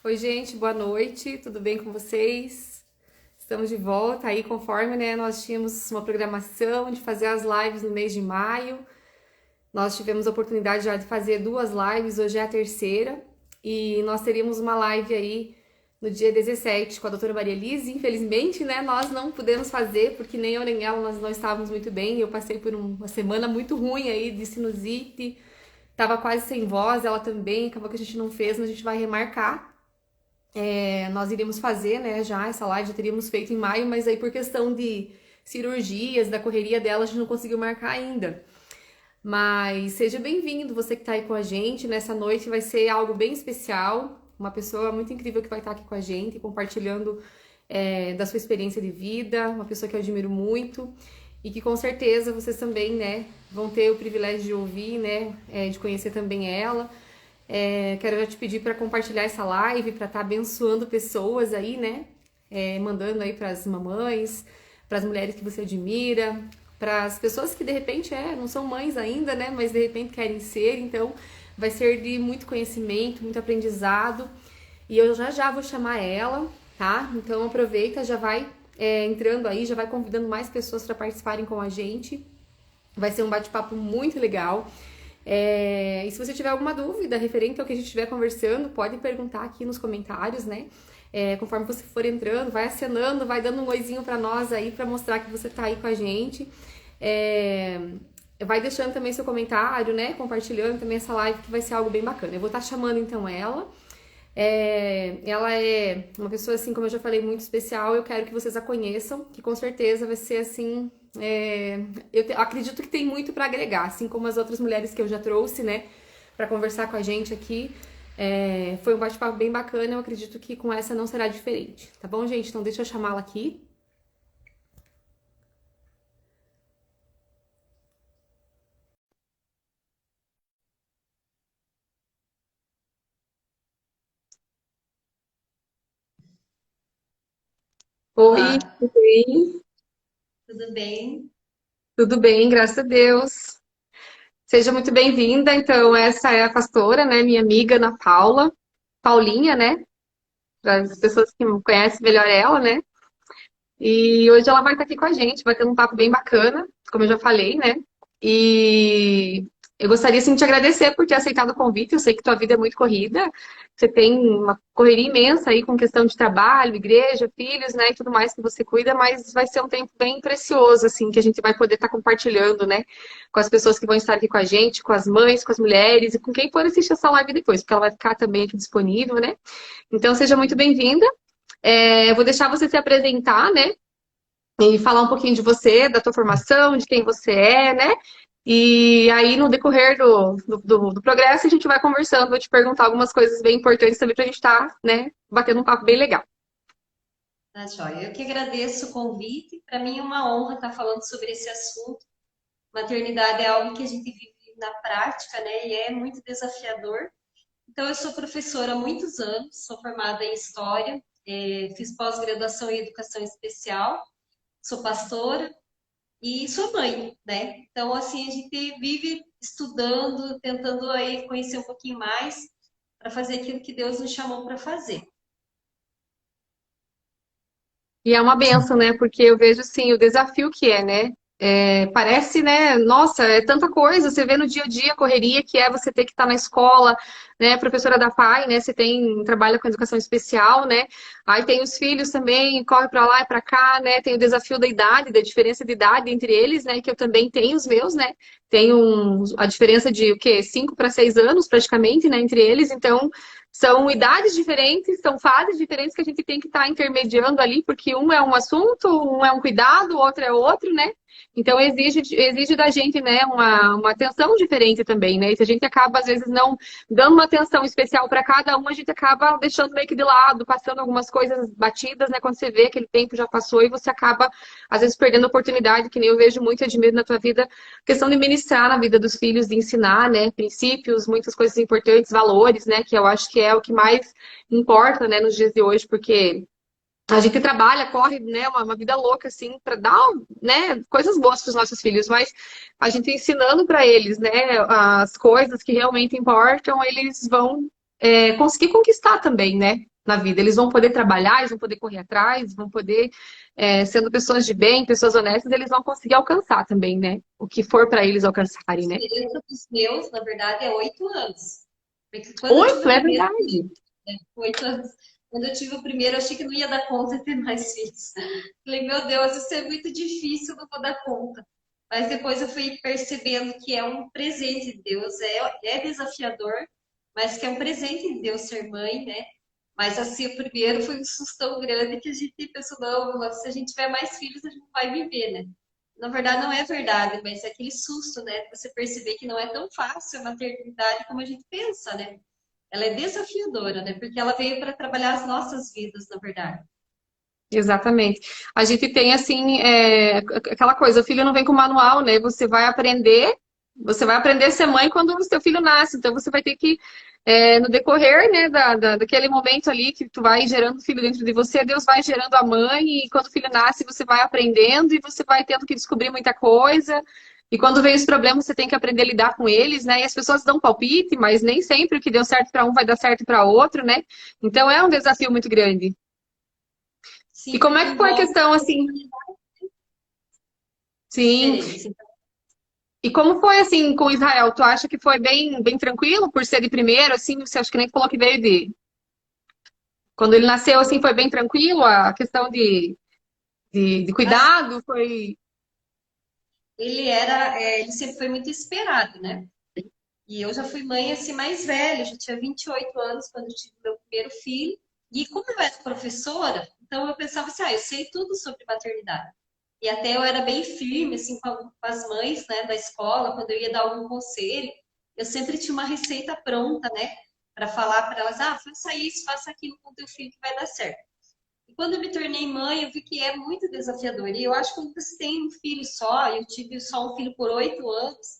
Oi, gente, boa noite, tudo bem com vocês? Estamos de volta aí, conforme, né, nós tínhamos uma programação de fazer as lives no mês de maio. Nós tivemos a oportunidade já de fazer duas lives, hoje é a terceira, e nós teríamos uma live aí no dia 17 com a doutora Maria Elise. Infelizmente, né, nós não pudemos fazer, porque nem eu nem ela, nós não estávamos muito bem. Eu passei por uma semana muito ruim aí de sinusite, tava quase sem voz, ela também, acabou que a gente não fez, mas a gente vai remarcar. Nós iríamos fazer, né, já essa live já teríamos feito em maio, mas aí por questão de cirurgias, da correria dela, a gente não conseguiu marcar ainda. Mas seja bem-vindo, você que está aí com a gente. Nessa noite vai ser algo bem especial. Uma pessoa muito incrível que vai estar aqui com a gente, compartilhando da sua experiência de vida. Uma pessoa que eu admiro muito e que com certeza vocês também, né, vão ter o privilégio de ouvir, né, de conhecer também ela. Quero já te pedir para compartilhar essa live, para estar abençoando pessoas aí, né? Mandando aí para as mamães, para as mulheres que você admira, para as pessoas que de repente não são mães ainda, né? Mas de repente querem ser. Então, vai ser de muito conhecimento, muito aprendizado. E eu já já vou chamar ela, tá? Então, aproveita, já vai entrando aí, já vai convidando mais pessoas para participarem com a gente. Vai ser um bate-papo muito legal. E se você tiver alguma dúvida referente ao que a gente estiver conversando, pode perguntar aqui nos comentários, né? Conforme você for entrando, vai acenando, vai dando um oizinho para nós aí, para mostrar que você tá aí com a gente. É, Vai deixando também seu comentário, né? Compartilhando também essa live, que vai ser algo bem bacana. Eu vou estar chamando então ela. Ela é uma pessoa, assim, como eu já falei, muito especial. Eu quero que vocês a conheçam, que com certeza vai ser assim. Acredito que tem muito para agregar, assim como as outras mulheres que eu já trouxe, né, para conversar com a gente aqui. Foi um bate-papo bem bacana. Eu acredito que com essa não será diferente, tá bom, gente? Então deixa eu chamá-la aqui. Oi, Olá, tudo bem? tudo bem? Tudo bem, graças a Deus. Seja muito bem-vinda. Então, essa é a pastora, né, minha amiga Ana Paula, Paulinha, né? Para as pessoas que conhecem melhor ela, né? E hoje ela vai estar aqui com a gente, vai ter um papo bem bacana, como eu já falei, né? E eu gostaria, assim, de te agradecer por ter aceitado o convite. Eu sei que tua vida é muito corrida, você tem uma correria imensa aí com questão de trabalho, igreja, filhos, né, e tudo mais que você cuida, mas vai ser um tempo bem precioso, assim, que a gente vai poder estar compartilhando, né, com as pessoas que vão estar aqui com a gente, com as mães, com as mulheres e com quem for assistir essa live depois, porque ela vai ficar também aqui disponível, né? Então, seja muito bem-vinda. Eu vou deixar você se apresentar, né? E falar um pouquinho de você, da tua formação, de quem você é, né? E aí, no decorrer do progresso, a gente vai conversando, vou te perguntar algumas coisas bem importantes também pra gente estar, né, batendo um papo bem legal. Tá, joia. Eu que agradeço o convite. Para mim é uma honra estar falando sobre esse assunto. Maternidade é algo que a gente vive na prática, né? E é muito desafiador. Então, eu sou professora há muitos anos, sou formada em História, fiz pós-graduação em Educação Especial, sou pastora e sou mãe, né? Então, assim, a gente vive estudando, tentando aí conhecer um pouquinho mais para fazer aquilo que Deus nos chamou para fazer. E é uma benção, né? Porque eu vejo, assim, o desafio que é, né? Parece, né? Nossa, é tanta coisa. Você vê no dia a dia a correria que é você ter que estar na escola, né? Professora da PAI, né? Você trabalha com educação especial, né? Aí tem os filhos também, corre para lá e para cá, né? Tem o desafio da idade, da diferença de idade entre eles, né? Que eu também tenho os meus, né? Tem a diferença de o quê? 5 para 6 anos, praticamente, né? Entre eles. Então, são idades diferentes, são fases diferentes que a gente tem que estar intermediando ali, porque um é um assunto, um é um cuidado, o outro é outro, né? Então exige da gente, né, uma atenção diferente também, né? E se a gente acaba, às vezes, não dando uma atenção especial para cada um, a gente acaba deixando meio que de lado, passando algumas coisas batidas, né? Quando você vê aquele tempo já passou e você acaba, às vezes, perdendo a oportunidade, que nem eu vejo muito e admiro na tua vida, questão de ministrar na vida dos filhos, de ensinar, né, princípios, muitas coisas importantes, valores, né, que eu acho que é o que mais importa, né, nos dias de hoje, porque a gente trabalha, corre, né, uma vida louca, assim, para dar, né, coisas boas para os nossos filhos, mas a gente ensinando para eles, né, as coisas que realmente importam, eles vão conseguir conquistar também, né? na vida. Eles vão poder trabalhar, eles vão poder correr atrás, vão poder, sendo pessoas de bem, pessoas honestas, eles vão conseguir alcançar também, né? O que for para eles A alcançarem, né? diferença dos meus, na verdade, é 8 anos. Porque quando eu tive 8, o é primeiro, verdade. 8 anos. Quando eu tive o primeiro, eu achei que não ia dar conta de ter mais filhos. Falei, meu Deus, isso é muito difícil, eu não vou dar conta. Mas depois eu fui percebendo que é um presente de Deus, é desafiador, mas que é um presente de Deus ser mãe, né? Mas assim, o primeiro foi um susto tão grande que a gente pensou, não, se a gente tiver mais filhos, a gente não vai viver, né? Na verdade, não é verdade, mas é aquele susto, né? Você perceber que não é tão fácil a maternidade como a gente pensa, né? Ela é desafiadora, né? Porque ela veio para trabalhar as nossas vidas, na verdade. Exatamente. A gente tem, assim, aquela coisa, o filho não vem com manual, né? Você vai aprender a ser mãe quando o seu filho nasce. Então, você vai ter que, no decorrer, né, daquele momento ali que tu vai gerando filho dentro de você, Deus vai gerando a mãe, e quando o filho nasce, você vai aprendendo e você vai tendo que descobrir muita coisa. E quando vem os problemas, você tem que aprender a lidar com eles, né? E as pessoas dão palpite, mas nem sempre o que deu certo para um vai dar certo para outro, né? Então, é um desafio muito grande. E Sim, como é porque que foi a envolve questão, assim, sim. diferentes. Então, E como foi, assim, com Israel? Tu acha que foi bem, bem tranquilo por ser de primeiro, assim? Você acha que nem falou que veio de... Quando ele nasceu, assim, foi bem tranquilo? A questão de assim, cuidado foi... ele sempre foi muito esperado, né? E eu já fui mãe assim mais velha, já tinha 28 anos quando eu tive meu primeiro filho. E como eu era professora, então eu pensava assim, eu sei tudo sobre maternidade. E até eu era bem firme assim com as mães, né, da escola, quando eu ia dar algum conselho, eu sempre tinha uma receita pronta, né, para falar para elas, faça isso, faça aquilo com teu filho que vai dar certo. E quando eu me tornei mãe, eu vi que é muito desafiador. E eu acho que quando você tem um filho só, eu tive só um filho por 8 anos,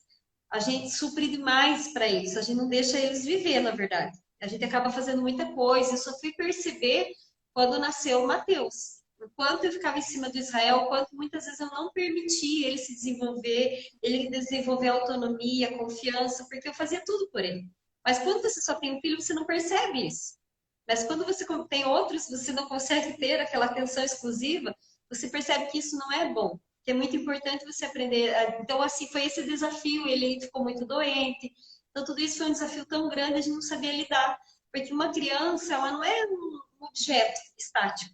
a gente supre demais para eles. A gente não deixa eles viver, na verdade. A gente acaba fazendo muita coisa. Eu só fui perceber quando nasceu o Mateus. O quanto eu ficava em cima do Israel, o quanto muitas vezes eu não permitia ele se desenvolver, ele desenvolver autonomia, confiança, porque eu fazia tudo por ele. Mas quando você só tem um filho, você não percebe isso. Mas quando você tem outros, você não consegue ter aquela atenção exclusiva, você percebe que isso não é bom. Que é muito importante você aprender. Então, assim, foi esse desafio. Ele ficou muito doente. Então, tudo isso foi um desafio tão grande, a gente não sabia lidar. Porque uma criança, ela não é um objeto estático.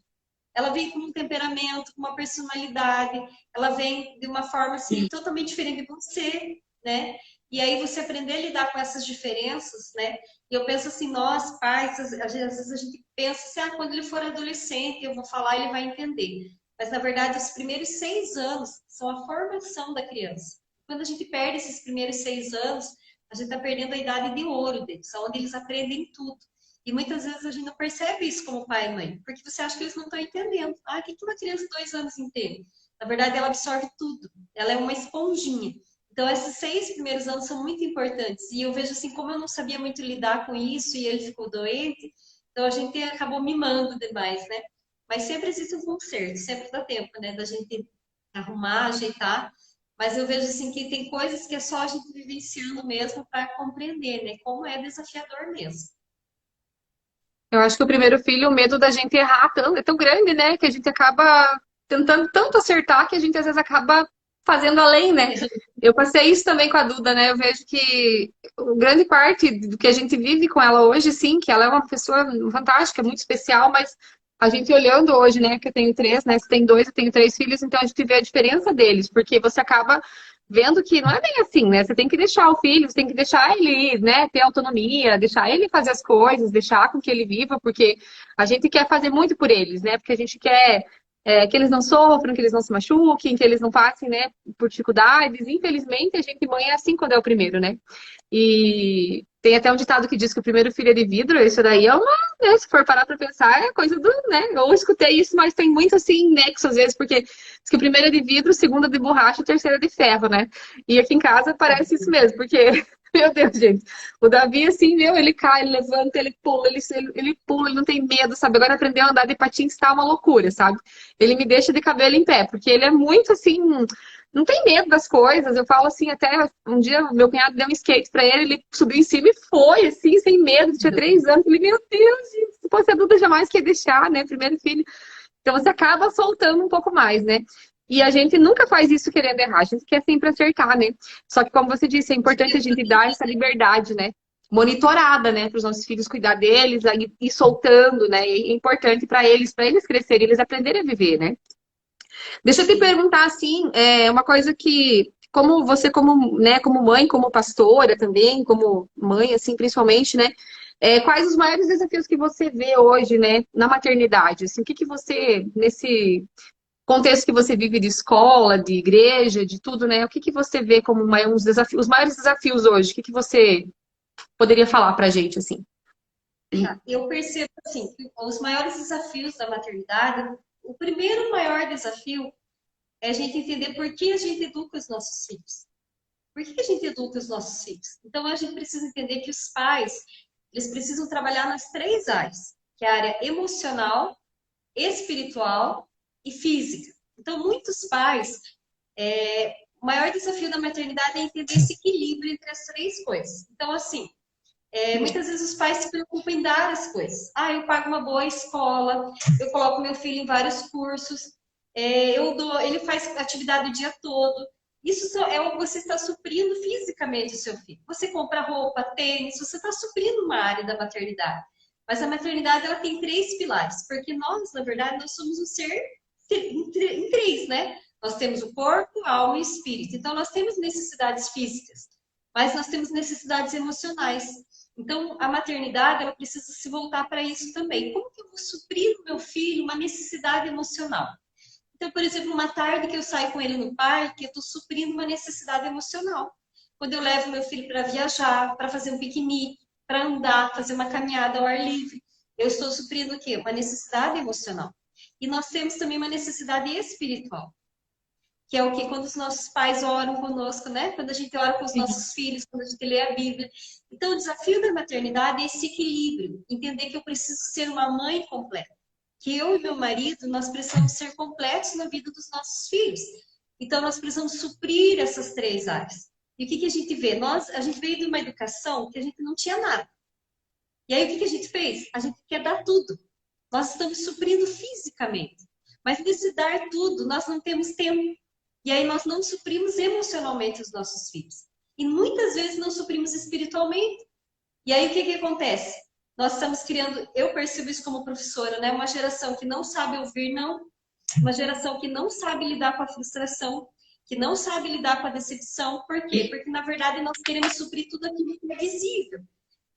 Ela vem com um temperamento, com uma personalidade, ela vem de uma forma assim, totalmente diferente de você, né? E aí você aprender a lidar com essas diferenças, né? E eu penso assim, nós pais, às vezes a gente pensa assim, quando ele for adolescente, eu vou falar, ele vai entender. Mas na verdade, os primeiros 6 anos são a formação da criança. Quando a gente perde esses primeiros 6 anos, a gente está perdendo a idade de ouro deles, onde eles aprendem tudo. E muitas vezes a gente não percebe isso como pai e mãe, porque você acha que eles não estão entendendo. O que uma criança de 2 anos entende? Na verdade, ela absorve tudo. Ela é uma esponjinha. Então, esses 6 primeiros anos são muito importantes. E eu vejo assim, como eu não sabia muito lidar com isso e ele ficou doente, então a gente acabou mimando demais, né? Mas sempre existe um conserto, sempre dá tempo, né? Da gente arrumar, ajeitar. Mas eu vejo assim que tem coisas que é só a gente vivenciando mesmo para compreender, né? Como é desafiador mesmo. Eu acho que o primeiro filho, o medo da gente errar é tão grande, né? Que a gente acaba tentando tanto acertar que a gente às vezes acaba fazendo além, né? Eu passei isso também com a Duda, né? Eu vejo que grande parte do que a gente vive com ela hoje, sim, que ela é uma pessoa fantástica, muito especial, mas a gente olhando hoje, né? Que eu tenho três, né? Você tem dois, eu tenho três filhos, então a gente vê a diferença deles, porque você acaba vendo que não é bem assim, né? Você tem que deixar o filho, você tem que deixar ele, né, ter autonomia, deixar ele fazer as coisas, deixar com que ele viva, porque a gente quer fazer muito por eles, né? Porque a gente quer que eles não sofram, que eles não se machuquem, que eles não passem, né, por dificuldades. Infelizmente, a gente mãe é assim quando é o primeiro, né? E tem até um ditado que diz que o primeiro filho é de vidro, isso daí é uma, né, se for parar pra pensar, é coisa do, né? Eu escutei isso, mas tem muito assim, nexo às vezes, porque diz que o primeiro é de vidro, o segundo é de borracha, o terceiro é de ferro, né? E aqui em casa parece isso mesmo, porque, meu Deus, gente, o Davi, assim, meu, ele cai, ele levanta, ele pula, ele pula, ele não tem medo, sabe? Agora aprendeu a andar de patins tá uma loucura, sabe? Ele me deixa de cabelo em pé, porque ele é muito assim, não tem medo das coisas. Eu falo assim, até um dia meu cunhado deu um skate pra ele, ele subiu em cima e foi, assim, sem medo. Tinha 3 anos. Eu falei, meu Deus, gente, se fosse adulta, jamais quer deixar, né? Primeiro filho. Então você acaba soltando um pouco mais, né? E a gente nunca faz isso querendo errar, a gente quer sempre acertar, né? Só que, como você disse, é importante a gente dar essa liberdade, né? Monitorada, né? Para os nossos filhos cuidar deles, aí ir soltando, né? E é importante para eles crescerem, eles aprenderem a viver, né? Deixa eu te Sim. perguntar, assim, uma coisa que, como você, como, né, como mãe, como pastora também, como mãe, assim, principalmente, né? Quais os maiores desafios que você vê hoje, né, na maternidade? Assim, o que que você, nesse contexto que você vive de escola, de igreja, de tudo, né? O que que você vê como uns desafios, os maiores desafios hoje? O que que você poderia falar pra gente, assim? Tá. Eu percebo assim, que os maiores desafios da maternidade, o primeiro maior desafio é a gente entender por que a gente educa os nossos filhos. Por que a gente educa os nossos filhos? Então a gente precisa entender que os pais, eles precisam trabalhar nas três áreas, que é a área emocional, espiritual e física. Então muitos pais, o maior desafio da maternidade é entender esse equilíbrio entre as três coisas. Então assim, muitas vezes os pais se preocupam em dar as coisas. Ah, eu pago uma boa escola, eu coloco meu filho em vários cursos, ele faz atividade o dia todo. Isso é o que você está suprindo fisicamente o seu filho. Você compra roupa, tênis, você está suprindo uma área da maternidade. Mas a maternidade ela tem três pilares, porque nós, na verdade, nós somos um ser em três, né? Nós temos o corpo, a alma e o espírito. Então, nós temos necessidades físicas, mas nós temos necessidades emocionais. Então, a maternidade, ela precisa se voltar para isso também. Como que eu vou suprir no meu filho uma necessidade emocional? Então, por exemplo, uma tarde que eu saio com ele no parque, eu estou suprindo uma necessidade emocional. Quando eu levo meu filho para viajar, para fazer um piquenique, para andar, fazer uma caminhada ao ar livre, eu estou suprindo o quê? Uma necessidade emocional. E nós temos também uma necessidade espiritual, que é o que quando os nossos pais oram conosco, né? Quando a gente ora com os nossos filhos, quando a gente lê a Bíblia. Então, o desafio da maternidade é esse equilíbrio, entender que eu preciso ser uma mãe completa, que eu e meu marido, nós precisamos ser completos na vida dos nossos filhos. Então, nós precisamos suprir essas três áreas. E o que a gente vê? A gente veio de uma educação que a gente não tinha nada. E aí, o que a gente fez? A gente quer dar tudo. Nós estamos suprindo fisicamente. Mas nesse dar tudo, nós não temos tempo. E aí nós não suprimos emocionalmente os nossos filhos. E muitas vezes não suprimos espiritualmente. E aí o que acontece? Nós estamos criando, eu percebo isso como professora, né? Uma geração que não sabe ouvir não, uma geração que não sabe lidar com a frustração, que não sabe lidar com a decepção. Por quê? Porque na verdade nós queremos suprir tudo aquilo que é visível.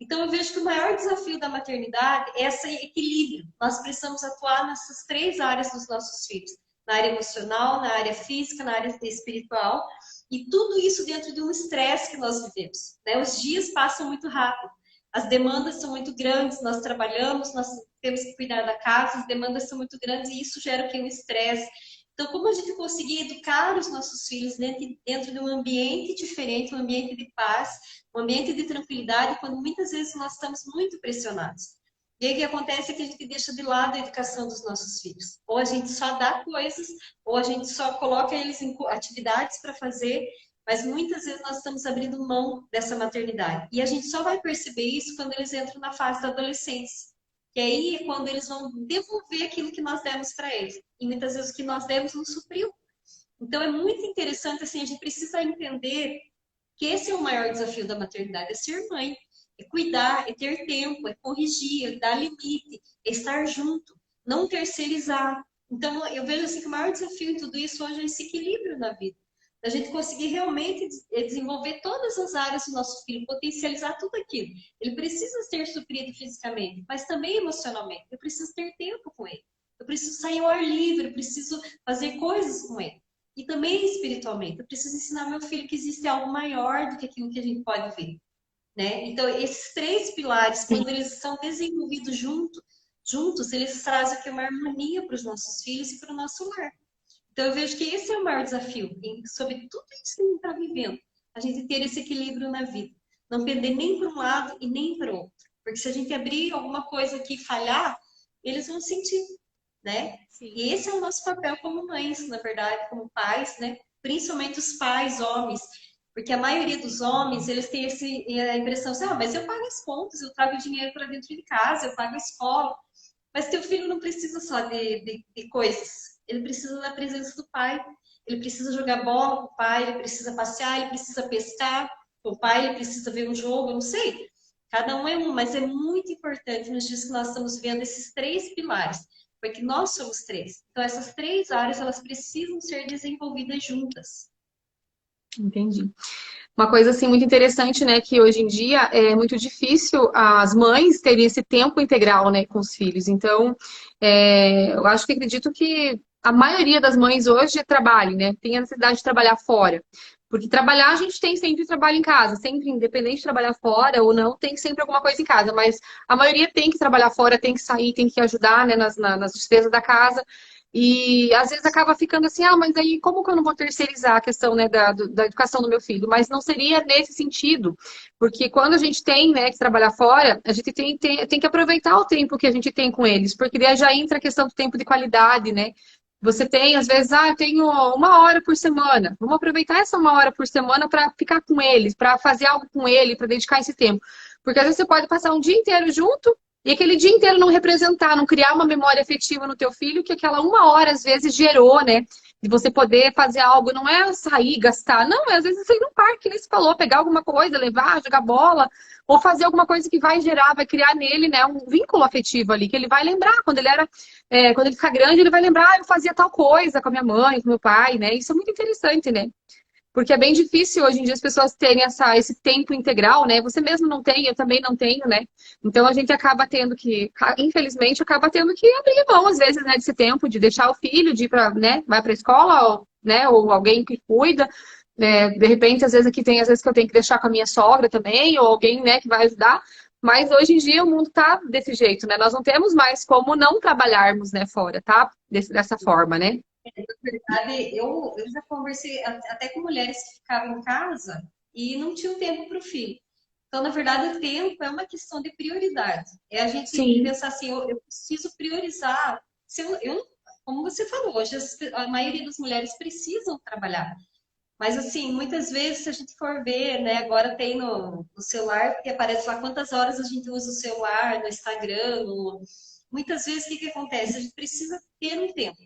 Então eu vejo que o maior desafio da maternidade é esse equilíbrio. Nós precisamos atuar nessas três áreas dos nossos filhos, na área emocional, na área física, na área espiritual, e tudo isso dentro de um estresse que nós vivemos, né? Os dias passam muito rápido, as demandas são muito grandes, nós trabalhamos, nós temos que cuidar da casa, as demandas são muito grandes e isso gera o que? Um estresse. Então, como a gente conseguir educar os nossos filhos dentro de um ambiente diferente, um ambiente de paz, um ambiente de tranquilidade, quando muitas vezes nós estamos muito pressionados. E aí o que acontece é que a gente deixa de lado a educação dos nossos filhos. Ou a gente só dá coisas, ou a gente só coloca eles em atividades para fazer, mas muitas vezes nós estamos abrindo mão dessa maternidade. E a gente só vai perceber isso quando eles entram na fase da adolescência. Que aí é quando eles vão devolver aquilo que nós demos para eles. E muitas vezes o que nós demos não supriu. Então é muito interessante, assim, a gente precisa entender que esse é o maior desafio da maternidade, é ser mãe, é cuidar, é ter tempo, é corrigir, é dar limite, é estar junto, não terceirizar. Então, eu vejo assim que o maior desafio em tudo isso hoje é esse equilíbrio na vida. A gente conseguir realmente desenvolver todas as áreas do nosso filho, potencializar tudo aquilo. Ele precisa ser suprido fisicamente, mas também emocionalmente. Eu preciso ter tempo com ele. Eu preciso sair ao ar livre, eu preciso fazer coisas com ele. E também espiritualmente. Eu preciso ensinar meu filho que existe algo maior do que aquilo que a gente pode ver, né? Então, esses três pilares, quando eles são desenvolvidos juntos, eles trazem aqui uma harmonia para os nossos filhos e para o nosso lar. Então, eu vejo que esse é o maior desafio, sobre tudo isso que a gente está vivendo, a gente ter esse equilíbrio na vida. Não perder nem para um lado e nem para o outro. Porque se a gente abrir alguma coisa aqui e falhar, eles vão sentir, né? Sim. E esse é o nosso papel como mães, na verdade, como pais, né? principalmente os pais, homens, porque a maioria dos homens, eles têm a impressão assim, mas eu pago as contas, eu trago dinheiro para dentro de casa, eu pago a escola. Mas teu filho não precisa só de coisas, ele precisa da presença do pai, ele precisa jogar bola com o pai, ele precisa passear, ele precisa pescar com o pai, ele precisa ver um jogo, eu não sei. Cada um é um, mas é muito importante nos dias que nós estamos vendo esses três pilares, porque nós somos três. Então, essas três áreas, elas precisam ser desenvolvidas juntas. Entendi. Uma coisa assim muito interessante, né, que hoje em dia é muito difícil as mães terem esse tempo integral, né, com os filhos. Então, eu acho que acredito que a maioria das mães hoje trabalha, né, tem a necessidade de trabalhar fora. Porque trabalhar, a gente tem sempre trabalho em casa, sempre, independente de trabalhar fora ou não, tem sempre alguma coisa em casa. Mas a maioria tem que trabalhar fora, tem que sair, tem que ajudar, né, nas despesas da casa. E às vezes acaba ficando assim, mas aí como que eu não vou terceirizar a questão, né, da educação do meu filho? Mas não seria nesse sentido, porque quando a gente tem, né, que trabalhar fora, a gente tem que aproveitar o tempo que a gente tem com eles, porque daí já entra a questão do tempo de qualidade, né? Você tem, às vezes, eu tenho 1 hora por semana. Vamos aproveitar essa 1 hora por semana para ficar com eles, para fazer algo com ele, para dedicar esse tempo. Porque às vezes você pode passar um dia inteiro junto e aquele dia inteiro não representar, não criar uma memória afetiva no teu filho que aquela 1 hora, às vezes, gerou, né? De você poder fazer algo, não é sair, gastar. Não, às vezes você ir no parque, que nem você falou, pegar alguma coisa, levar, jogar bola, ou fazer alguma coisa que vai gerar, vai criar nele, né, um vínculo afetivo ali, que ele vai lembrar. Quando ele ficar grande, ele vai lembrar, eu fazia tal coisa com a minha mãe, com meu pai, né? Isso é muito interessante, né? Porque é bem difícil hoje em dia as pessoas terem esse tempo integral, né? Você mesmo não tem, eu também não tenho, né? Então a gente acaba tendo que, infelizmente, acaba tendo que abrir mão, às vezes, né, desse tempo, de deixar o filho, de ir para, né, vai para a escola, ou, né, ou alguém que cuida. Né? De repente, às vezes aqui tem, às vezes que eu tenho que deixar com a minha sogra também, ou alguém, né, que vai ajudar. Mas hoje em dia o mundo tá desse jeito, né? Nós não temos mais como não trabalharmos, né, fora, tá? Dessa forma, né? Na verdade, eu já conversei até com mulheres que ficavam em casa e não tinham tempo para o filho. Então, na verdade, o tempo é uma questão de prioridade. É a gente Sim. pensar assim, eu preciso priorizar. Se como você falou, hoje a maioria das mulheres precisam trabalhar. Mas, assim, muitas vezes, se a gente for ver, né, agora tem no celular, porque aparece lá quantas horas a gente usa o celular, no Instagram, muitas vezes o que acontece? A gente precisa ter um tempo.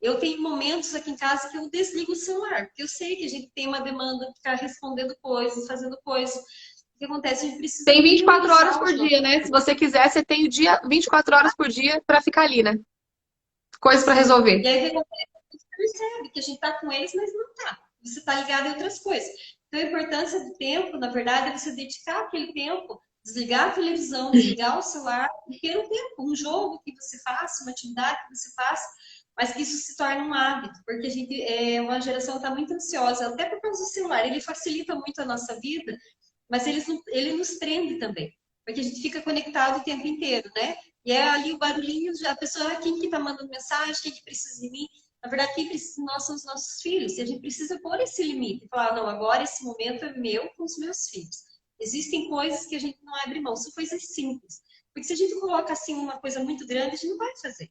Eu tenho momentos aqui em casa que eu desligo o celular, porque eu sei que a gente tem uma demanda de ficar respondendo coisas, fazendo coisas. O que acontece? A gente precisa Tem 24 horas priorizar por os nossos. dia, né? Se você quiser, você tem o dia 24 horas por dia para ficar ali, né? Coisas para resolver. E aí o que acontece? A gente percebe que a gente está com eles, mas não está. Você está ligado em outras coisas. Então, a importância do tempo, na verdade, é você dedicar aquele tempo, desligar a televisão, desligar o celular e ter um tempo, um jogo que você faça, uma atividade que você faça, mas que isso se torne um hábito, porque a gente é uma geração que está muito ansiosa, até por causa do celular. Ele facilita muito a nossa vida, mas ele nos prende também, porque a gente fica conectado o tempo inteiro, né? E é ali o barulhinho, a pessoa, quem que tá mandando mensagem, quem que precisa de mim? Na verdade, quem precisa de nós são os nossos filhos, e a gente precisa pôr esse limite, falar, não, agora esse momento é meu com os meus filhos. Existem coisas que a gente não abre mão, são coisas simples. Porque se a gente coloca assim uma coisa muito grande, a gente não vai fazer.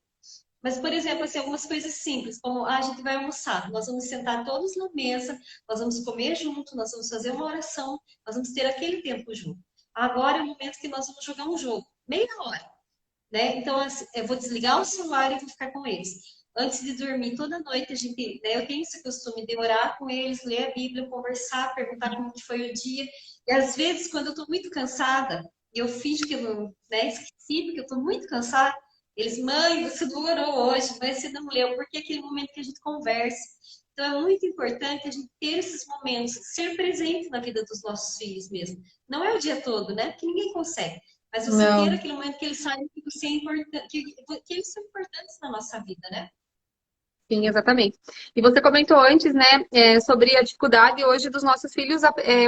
Mas, por exemplo, assim, algumas coisas simples, como a gente vai almoçar, nós vamos sentar todos na mesa, nós vamos comer junto, nós vamos fazer uma oração, nós vamos ter aquele tempo junto. Agora é o momento que nós vamos jogar um jogo, meia hora, né? Então, assim, eu vou desligar o celular e vou ficar com eles. Antes de dormir, toda noite, né, eu tenho esse costume de orar com eles, ler a Bíblia, conversar, perguntar como que foi o dia. E às vezes, quando eu estou muito cansada, eu finjo que eu não, né, esqueci, porque eu estou muito cansada, eles, mãe, você não orou hoje, mãe, você não leu, porque é aquele momento que a gente conversa. Então, é muito importante a gente ter esses momentos, ser presente na vida dos nossos filhos mesmo. Não é o dia todo, né? Porque ninguém consegue. Mas você ter Não. aquele momento que eles sabem que você é importante, que eles são importantes na nossa vida, né? Sim, exatamente. E você comentou antes, né, sobre a dificuldade hoje dos nossos filhos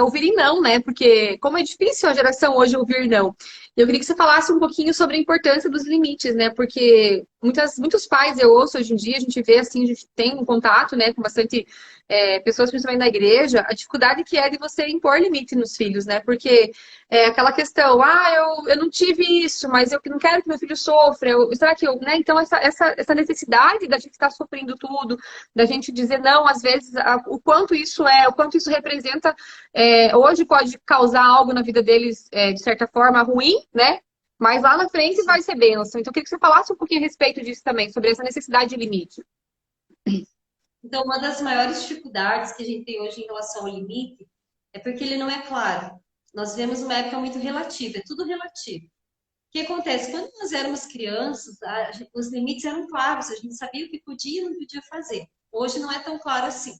ouvirem não, né? Porque como é difícil a geração hoje ouvir não. Eu queria que você falasse um pouquinho sobre a importância dos limites, né? Porque muitos pais eu ouço hoje em dia, a gente vê assim, a gente tem um contato, né, com bastante pessoas, principalmente na igreja, a dificuldade que é de você impor limite nos filhos, né? Porque aquela questão, eu não tive isso, mas eu não quero que meu filho sofra, será que eu, né? Então, essa necessidade da gente estar sofrendo tudo, da gente dizer não, às vezes, o quanto isso representa, hoje pode causar algo na vida deles, de certa forma, ruim, né? Mas lá na frente vai ser bênção. Então, eu queria que você falasse um pouquinho a respeito disso também, sobre essa necessidade de limite. Então, uma das maiores dificuldades que a gente tem hoje em relação ao limite é porque ele não é claro. Nós vivemos uma época muito relativa, é tudo relativo. O que acontece? Quando nós éramos crianças, os limites eram claros, a gente sabia o que podia e não podia fazer. Hoje não é tão claro assim.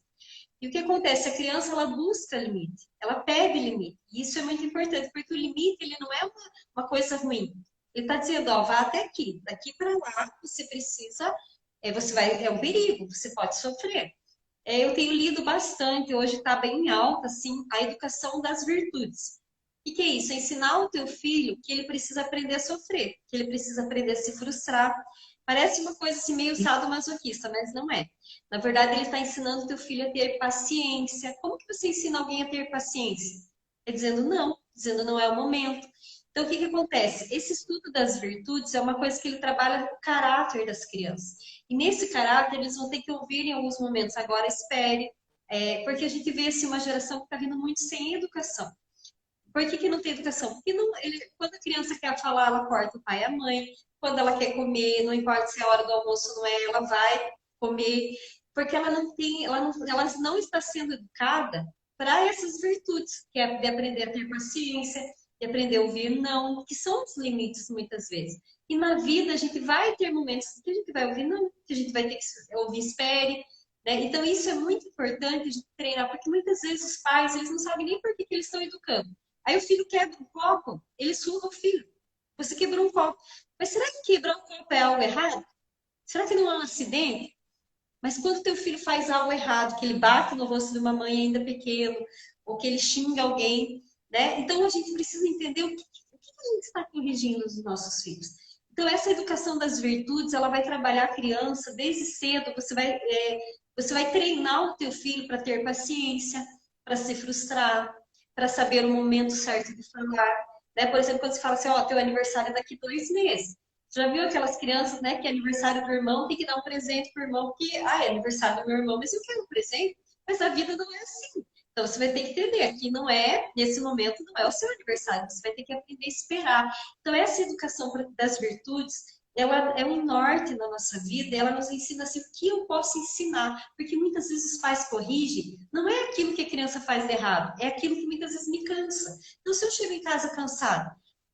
E o que acontece? A criança, ela busca limite, ela pede limite. E isso é muito importante, porque o limite, ele não é uma coisa ruim. Ele está dizendo, ó, vá até aqui, daqui para lá, você precisa, é um perigo, você pode sofrer. Eu tenho lido bastante, hoje está bem alta, assim, a educação das virtudes. O que é isso? É ensinar o teu filho que ele precisa aprender a sofrer, que ele precisa aprender a se frustrar. Parece uma coisa assim meio sadomasoquista, mas não é. Na verdade, ele está ensinando o teu filho a ter paciência. Como que você ensina alguém a ter paciência? É dizendo não é o momento. Então, o que acontece? Esse estudo das virtudes é uma coisa que ele trabalha o caráter das crianças. E nesse caráter, eles vão ter que ouvir em alguns momentos, agora espere, porque a gente vê assim, uma geração que está vindo muito sem educação. Por que não tem educação? Porque quando a criança quer falar, ela corta o pai e a mãe. Quando ela quer comer, não importa se é a hora do almoço ou não é, ela vai comer. Porque ela não está sendo educada para essas virtudes, que é de aprender a ter paciência, de aprender a ouvir não, que são os limites muitas vezes. E na vida a gente vai ter momentos que a gente vai ouvir não, que a gente vai ter que ouvir espere, né? Então isso é muito importante de treinar, porque muitas vezes os pais eles não sabem nem por que eles estão educando. Aí o filho quebra um copo, ele surra o filho. Você quebrou um copo. Mas será que quebrar um copo é algo errado? Será que não é um acidente? Mas quando teu filho faz algo errado, que ele bate no rosto de uma mãe ainda pequeno, ou que ele xinga alguém, né? Então a gente precisa entender o que a gente está corrigindo nos nossos filhos. Então essa educação das virtudes, ela vai trabalhar a criança desde cedo. Você vai treinar o teu filho para ter paciência, para se frustrar, para saber o momento certo de falar. Né? Por exemplo, quando você fala assim, ó, teu aniversário é daqui 2 meses. Já viu aquelas crianças, né, que é aniversário do irmão, tem que dar um presente pro irmão, porque, é aniversário do meu irmão, mas eu quero um presente. Mas a vida não é assim. Então você vai ter que entender, aqui não é, nesse momento, não é o seu aniversário, você vai ter que aprender a esperar. Então essa educação das virtudes, ela é um norte na nossa vida, ela nos ensina assim, o que eu posso ensinar, porque muitas vezes os pais corrigem, não é aquilo que a criança faz de errado, é aquilo que muitas vezes me cansa. Então se eu chego em casa cansado,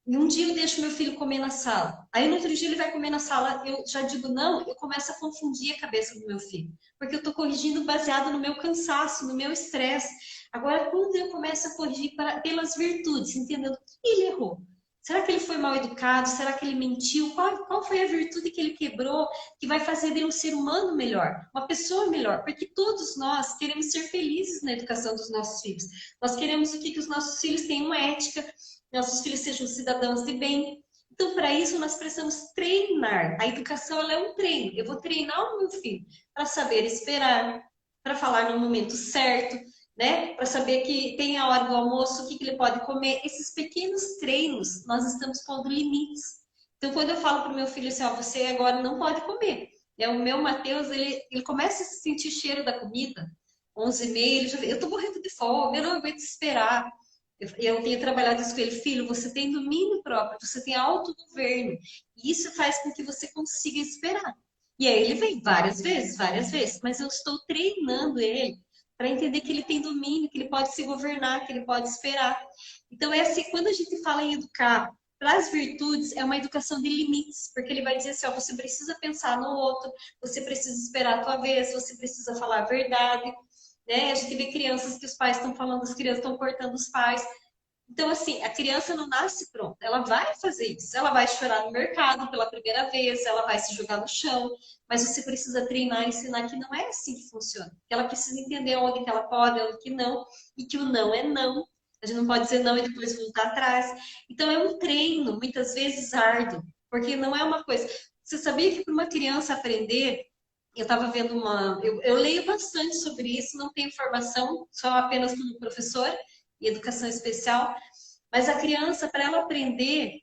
e um dia eu deixo meu filho comer na sala. Aí no outro dia ele vai comer na sala, eu já digo não, eu começo a confundir a cabeça do meu filho. Porque eu estou corrigindo baseado no meu cansaço, no meu estresse. Agora, quando eu começo a corrigir pelas virtudes, entendendo que ele errou. Será que ele foi mal educado? Será que ele mentiu? Qual foi a virtude que ele quebrou que vai fazer dele um ser humano melhor? Uma pessoa melhor? Porque todos nós queremos ser felizes na educação dos nossos filhos. Nós queremos o que os nossos filhos tenham ética, nossos filhos sejam cidadãos de bem. Então, para isso, nós precisamos treinar. A educação ela é um treino. Eu vou treinar o meu filho para saber esperar, para falar no momento certo, né? Para saber que tem a hora do almoço, o que ele pode comer. Esses pequenos treinos, nós estamos pondo limites. Então, quando eu falo para o meu filho assim, ó, você agora não pode comer. O meu Matheus, ele começa a sentir cheiro da comida, 11h30, ele já vê, eu estou morrendo de fome, eu não aguento esperar. Eu tenho trabalhado isso com ele, filho, você tem domínio próprio, você tem autogoverno. E isso faz com que você consiga esperar. E aí ele vem várias vezes, mas eu estou treinando ele para entender que ele tem domínio, que ele pode se governar, que ele pode esperar. Então, assim, quando a gente fala em educar para as virtudes, é uma educação de limites, porque ele vai dizer assim, ó, você precisa pensar no outro, você precisa esperar a tua vez, você precisa falar a verdade. Né? A gente vê crianças que os pais estão falando, as crianças estão cortando os pais. Então, assim, a criança não nasce pronta, ela vai fazer isso, ela vai chorar no mercado pela primeira vez, ela vai se jogar no chão, mas você precisa treinar e ensinar que não é assim que funciona. Que ela precisa entender onde que ela pode, onde que não, e que o não é não. A gente não pode dizer não e depois voltar atrás. Então, é um treino, muitas vezes árduo, porque não é uma coisa. Você sabia que para uma criança aprender, eu estava vendo eu leio bastante sobre isso, não tenho formação, só apenas como professor em educação especial, mas a criança, para ela aprender,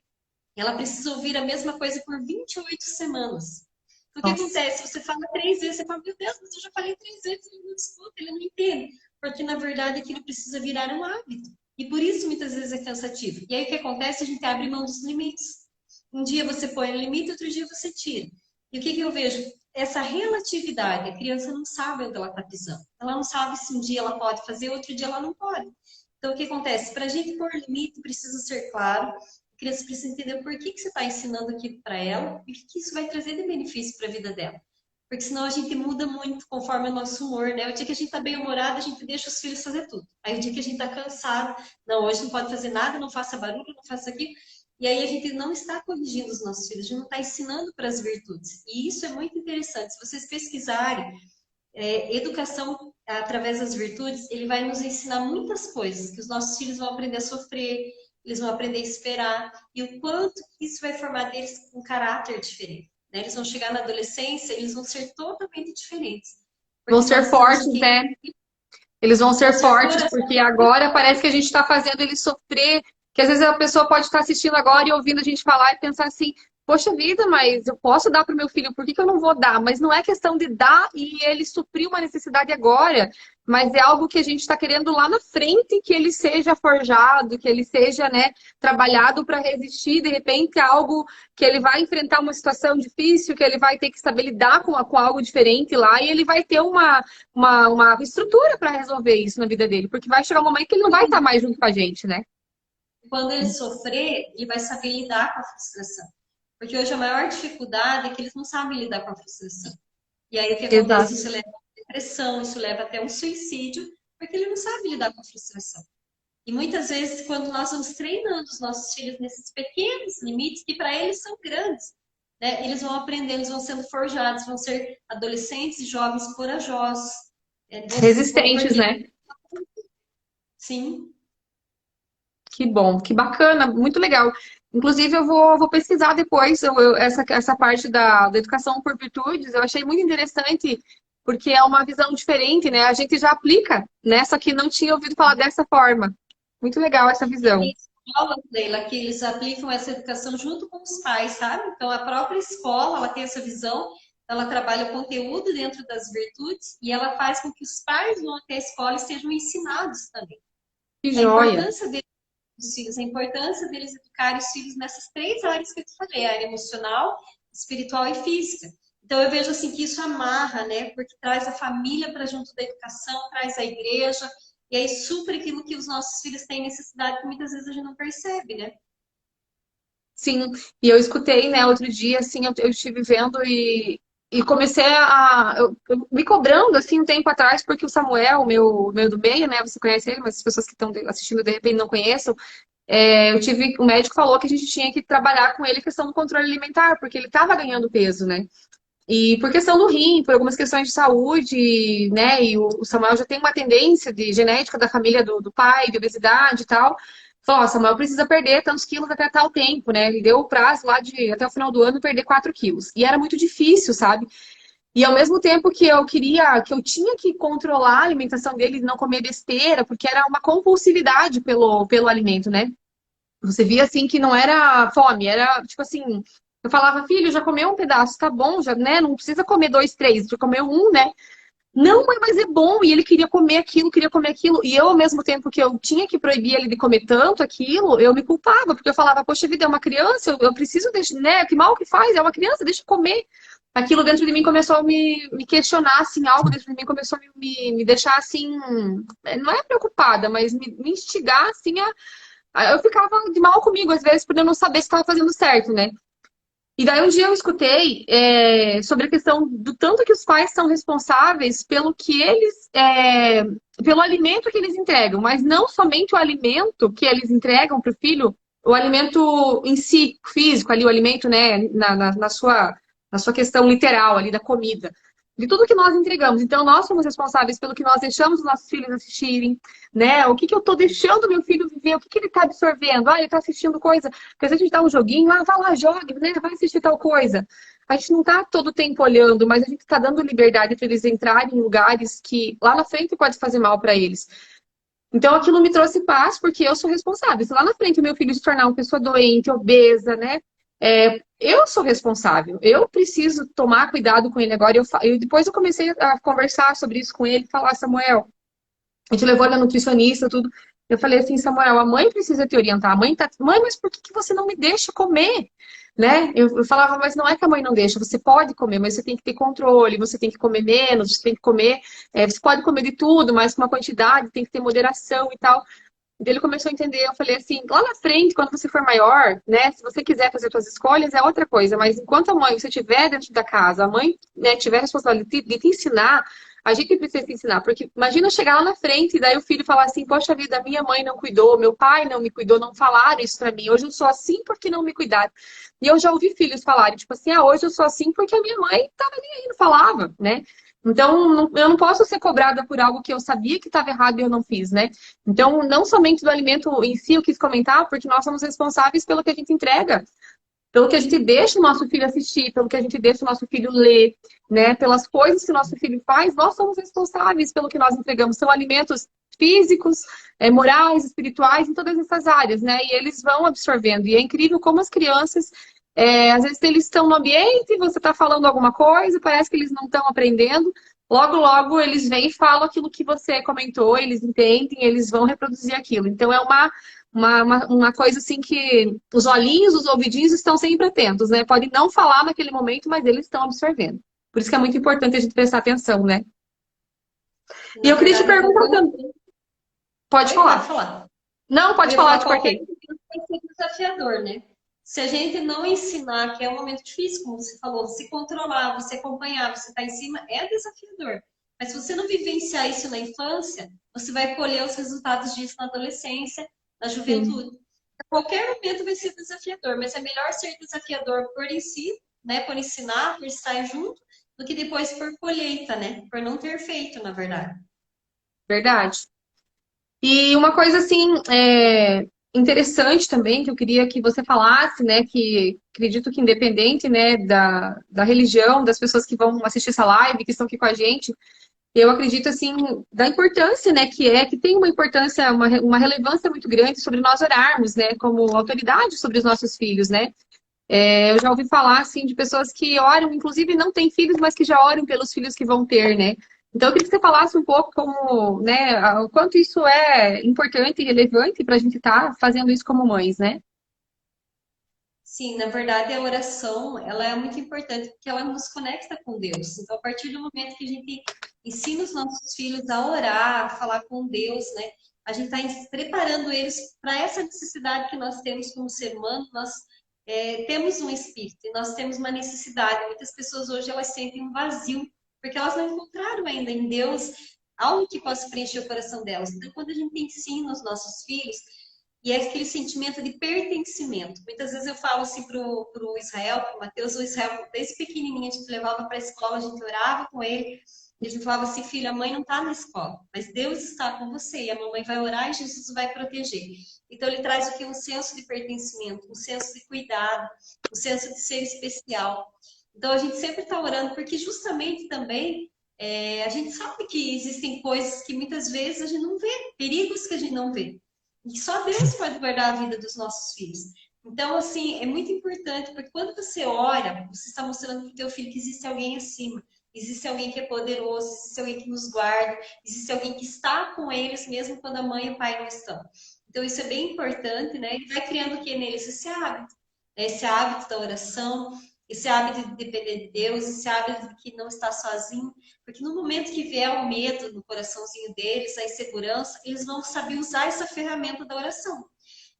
ela precisa ouvir a mesma coisa por 28 semanas. O que Nossa. acontece? Você fala 3 vezes, você fala, meu Deus, mas eu já falei 3 vezes, ele não escuta, ele não entende. Porque, na verdade, aquilo precisa virar um hábito. E por isso, muitas vezes, é cansativo. E aí, o que acontece? A gente abre mão dos limites. Um dia você põe um limite, outro dia você tira. E o que eu vejo? Essa relatividade. A criança não sabe onde ela está pisando. Ela não sabe se um dia ela pode fazer, outro dia ela não pode. Então, o que acontece? Para a gente pôr limite, precisa ser claro. A criança precisa entender por que você está ensinando aquilo para ela e o que isso vai trazer de benefício para a vida dela. Porque senão a gente muda muito conforme o nosso humor, né? O dia que a gente está bem humorado, a gente deixa os filhos fazer tudo. Aí o dia que a gente está cansado, não, hoje não pode fazer nada, não faça barulho, não faça aquilo. E aí a gente não está corrigindo os nossos filhos, a gente não está ensinando para as virtudes. E isso é muito interessante. Se vocês pesquisarem, educação através das virtudes, ele vai nos ensinar muitas coisas, que os nossos filhos vão aprender a sofrer, eles vão aprender a esperar, e o quanto isso vai formar deles um caráter diferente. Né? Eles vão chegar na adolescência, eles vão ser totalmente diferentes. Vão Porque ser nós estamos fortes, o quê? né? Eles vão ser Vão ser fortes, coração. porque agora parece que a gente está fazendo eles sofrer. Que às vezes a pessoa pode estar assistindo agora e ouvindo a gente falar e pensar assim: poxa vida, mas eu posso dar para o meu filho, por que que eu não vou dar? Mas não é questão de dar e ele suprir uma necessidade agora, mas é algo que a gente está querendo lá na frente que ele seja forjado, que ele seja, né, trabalhado para resistir, de repente, a algo que ele vai enfrentar uma situação difícil, que ele vai ter que saber lidar com algo diferente lá e ele vai ter uma estrutura para resolver isso na vida dele, porque vai chegar um momento que ele não vai estar mais junto com a gente, né? Quando ele sofrer, ele vai saber lidar com a frustração. Porque hoje a maior dificuldade é que eles não sabem lidar com a frustração. E aí o que acontece? Exato. Isso leva a depressão, isso leva até um suicídio, porque ele não sabe lidar com a frustração. E muitas vezes, quando nós vamos treinando os nossos filhos nesses pequenos limites, que para eles são grandes, né? Eles vão aprendendo, eles vão sendo forjados, vão ser adolescentes e jovens corajosos. Vão Resistentes, perder. né? Sim. Que bom, que bacana, muito legal. Inclusive, vou pesquisar depois essa parte da educação por virtudes. Eu achei muito interessante, porque é uma visão diferente, né? A gente já aplica, né? Só que não tinha ouvido falar dessa forma. Muito legal essa E visão. tem escolas, Leila, que eles aplicam essa educação junto com os pais, sabe? Então, a própria escola, ela tem essa visão, ela trabalha o conteúdo dentro das virtudes e ela faz com que os pais vão até a escola e sejam ensinados também. Que A joia. importância deles, os filhos, a importância deles educarem os filhos nessas 3 áreas que eu te falei, a área emocional, espiritual e física. Então, eu vejo assim que isso amarra, né? Porque traz a família para junto da educação, traz a igreja, e aí supre aquilo que os nossos filhos têm necessidade, que muitas vezes a gente não percebe, né? Sim, e eu escutei, né, outro dia, assim, eu estive vendo e comecei eu me cobrando, assim, um tempo atrás, porque o Samuel, meu do meio, né, você conhece ele, mas as pessoas que estão assistindo, de repente, não conheçam, o médico falou que a gente tinha que trabalhar com ele a questão do controle alimentar, porque ele estava ganhando peso, né, e por questão do rim, por algumas questões de saúde, né, e o Samuel já tem uma tendência de genética da família do pai, de obesidade e tal. Falou, ó, Samuel precisa perder tantos quilos até tal tempo, né? Ele deu o prazo lá de até o final do ano perder 4 quilos. E era muito difícil, sabe? E ao mesmo tempo que eu tinha que controlar a alimentação dele, e não comer besteira, porque era uma compulsividade pelo alimento, né? Você via assim que não era fome, era tipo assim, eu falava, filho, já comeu um pedaço, tá bom, já, né? Não precisa comer dois, três, já comeu um, né? Não, mãe, mas é bom. E ele queria comer aquilo, queria comer aquilo. E eu, ao mesmo tempo que eu tinha que proibir ele de comer tanto aquilo, eu me culpava, porque eu falava, poxa vida, é uma criança, eu preciso deixar, né? Que mal que faz, é uma criança, deixa eu comer. Aquilo dentro de mim começou a me questionar, assim, algo dentro de mim começou a me deixar, assim, não é preocupada, mas me instigar, assim, eu ficava de mal comigo, às vezes, por eu não saber se estava fazendo certo, né? E daí um dia eu escutei sobre a questão do tanto que os pais são responsáveis pelo que pelo alimento que eles entregam, mas não somente o alimento que eles entregam para o filho, o alimento em si, físico ali, o alimento, né, na sua questão literal ali da comida. de tudo que nós entregamos. Então, nós somos responsáveis pelo que nós deixamos os nossos filhos assistirem, né? O que que eu tô deixando meu filho viver, o que que ele tá absorvendo? Ah, ele tá assistindo coisa, porque às vezes a gente dá um joguinho, ah, vai lá, jogue, né? Vai assistir tal coisa. A gente não tá todo o tempo olhando, mas a gente tá dando liberdade para eles entrarem em lugares que lá na frente pode fazer mal para eles. Então, aquilo me trouxe paz, porque eu sou responsável. Se lá na frente o meu filho se tornar uma pessoa doente, obesa, né? Eu sou responsável. Eu preciso tomar cuidado com ele agora. Depois eu comecei a conversar sobre isso com ele, falar, Samuel, a gente levou ele na nutricionista, tudo. Eu falei assim, Samuel, a mãe precisa te orientar. A mãe tá, mãe, mas por que que você não me deixa comer? Né? Eu falava, mas não é que a mãe não deixa, você pode comer, mas você tem que ter controle, você tem que comer menos, você tem que comer, você pode comer de tudo, mas com uma quantidade, tem que ter moderação e tal. Então ele começou a entender, eu falei assim, lá na frente, quando você for maior, né, se você quiser fazer suas escolhas, é outra coisa, mas enquanto a mãe, você estiver dentro da casa, a mãe, né, tiver a responsabilidade de te ensinar, a gente precisa te ensinar, porque imagina chegar lá na frente e daí o filho falar assim, poxa vida, minha mãe não cuidou, meu pai não me cuidou, não falaram isso pra mim, hoje eu sou assim porque não me cuidaram. E eu já ouvi filhos falarem, tipo assim, ah, hoje eu sou assim porque a minha mãe tava nem aí, não falava, né? Então, eu não posso ser cobrada por algo que eu sabia que estava errado e eu não fiz, né? Então, não somente do alimento em si eu quis comentar, porque nós somos responsáveis pelo que a gente entrega, pelo que a gente deixa o nosso filho assistir, pelo que a gente deixa o nosso filho ler, né? Pelas coisas que o nosso filho faz, nós somos responsáveis pelo que nós entregamos. São alimentos físicos, morais, espirituais, em todas essas áreas, né? E eles vão absorvendo. E é incrível como as crianças, às vezes eles estão no ambiente, você está falando alguma coisa, parece que eles não estão aprendendo. Logo, logo, eles vêm e falam aquilo que você comentou, eles entendem, eles vão reproduzir aquilo. Então, é uma coisa assim que os olhinhos, os ouvidinhos estão sempre atentos, né? Pode não falar naquele momento, mas eles estão absorvendo. Por isso que é muito importante a gente prestar atenção, né? E Na eu queria te verdade, perguntar também. Pode oi, pode falar. falar. Não, Eu pode ia falar, falar, te qualquer cortei. criança vai ser desafiador, né? Se a gente não ensinar, que é um momento difícil, como você falou, se controlar, você acompanhar, você estar em cima, é desafiador. Mas se você não vivenciar isso na infância, você vai colher os resultados disso na adolescência, na Sim. juventude. A qualquer momento vai ser desafiador, mas é melhor ser desafiador por em si, né? Por ensinar, por estar junto, do que depois por colheita, né? Por não ter feito, na verdade. Verdade. E uma coisa assim interessante também que eu queria que você falasse, né? Que acredito que independente, né, da religião, das pessoas que vão assistir essa live, que estão aqui com a gente, eu acredito assim da importância, né, que tem uma importância, uma relevância muito grande sobre nós orarmos, né, como autoridade sobre os nossos filhos, né? Eu já ouvi falar, assim, de pessoas que oram, inclusive não têm filhos, mas que já oram pelos filhos que vão ter, né? Então, eu queria que você falasse um pouco como, né, o quanto isso é importante e relevante para a gente estar fazendo isso como mães, né? Sim, na verdade a oração, ela é muito importante porque ela nos conecta com Deus. Então, a partir do momento que a gente ensina os nossos filhos a orar, a falar com Deus, né? A gente está preparando eles para essa necessidade que nós temos como ser humano. Nós temos um espírito e nós temos uma necessidade. Muitas pessoas hoje elas sentem um vazio porque elas não encontraram ainda em Deus algo que possa preencher o coração delas. Então, quando a gente ensina os nossos filhos e é aquele sentimento de pertencimento. Muitas vezes eu falo assim pro Israel, pro Mateus, o Israel, desde pequenininho, a gente levava para a escola, a gente orava com ele, e a gente falava assim, filho, a mãe não está na escola, mas Deus está com você, e a mamãe vai orar e Jesus vai proteger. Então ele traz o que? Um senso de pertencimento, um senso de cuidado, um senso de ser especial. Então a gente sempre está orando, porque justamente também a gente sabe que existem coisas que muitas vezes a gente não vê, perigos que a gente não vê. E só Deus pode guardar a vida dos nossos filhos. Então, assim, é muito importante, porque quando você ora, você está mostrando para o teu filho que existe alguém acima, existe alguém que é poderoso, existe alguém que nos guarda, existe alguém que está com eles mesmo quando a mãe e o pai não estão. Então, isso é bem importante, né? Ele vai criando o que neles? Esse hábito, né? Esse hábito da oração, esse hábito de depender de Deus, esse hábito de que não está sozinho, porque no momento que vier o medo no coraçãozinho deles, a insegurança, eles vão saber usar essa ferramenta da oração.